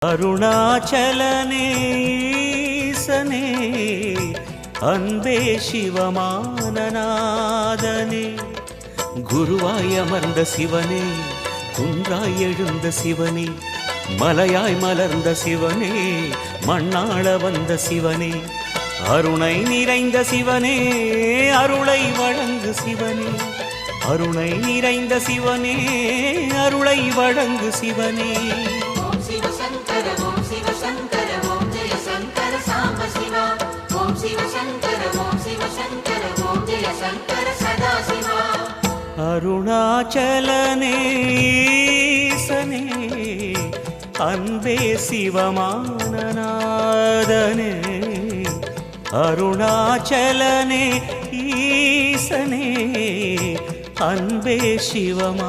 அருணாச்சலனே அன்பே சிவமானநாதனே, குருவாய் அமர்ந்த சிவனே, குன்றாய் எழுந்த சிவனே, மலையாய் மலர்ந்த சிவனே, மண்ணாள வந்த சிவனே, அருணை நிறைந்த சிவனே, அருளை வழங்கு சிவனே, அருணை நிறைந்த சிவனே, அருளை வழங்கு சிவனே. ஓம் சிவசங்கர ஓம் சிவசங்கர ஓம் ஜெய சங்கர சாம்ப சிவா. ஓம் சிவசங்கர ஓம் சிவசங்கர ஓம் ஜெய சங்கர சதா சிவா. அருணாச்சலனே அன்பே சிவமானநாதனே, அருணாச்சலனே ஈசனே, அன்பே சிவமானநாதனே.